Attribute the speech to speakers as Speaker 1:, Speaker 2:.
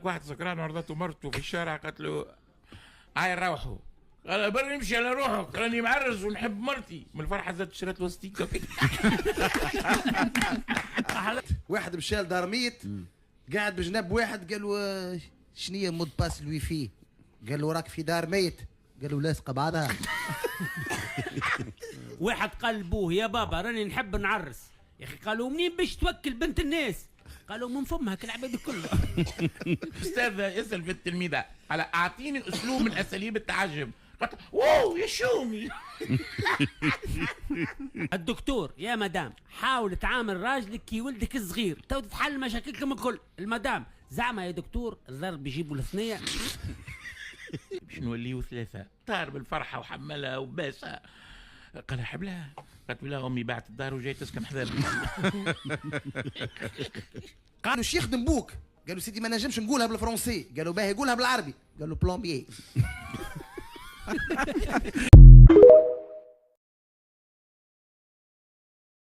Speaker 1: واحد سكران عرضته مرته في الشارع قالت له هاي روحوا، قال بري نمشي على روحك راني معرس ونحب مرتي. من الفرحه زادت شريت له ستيكه.
Speaker 2: واحد مشى لدار ميت قاعد بجنب واحد قال له شنية مود باس الوي في؟ قال له راك في دار ميت، قال له لاصقه بعضها.
Speaker 3: واحد قال لبوه يا بابا راني نحب نعرس. يا اخي قالوا منين باش توكل بنت الناس؟ قالوا من فمها كالعباد كلها.
Speaker 1: استاذ يسال في التلميذه على اعطيني اسلوب من اساليب التعجب. قالت واو يا شومي.
Speaker 3: الدكتور يا مدام حاول تعامل راجلك كي ولدك الصغير تو تتحل مشاكلكم الكل. المدام زعما يا دكتور الضرب يجيبوا الثنيه.
Speaker 1: باش نوليو ثلاثه. طار بالفرحه وحملها وباسها. قال حبلها. قالت له امي باعت الدار وجاي تسكن حذانا.
Speaker 2: قالوا شي يخدم بوك؟ قالوا سيدي ما نجمش نقولها بالفرنسي. قالوا باهي قولها بالعربي. قالوا بلومبيي.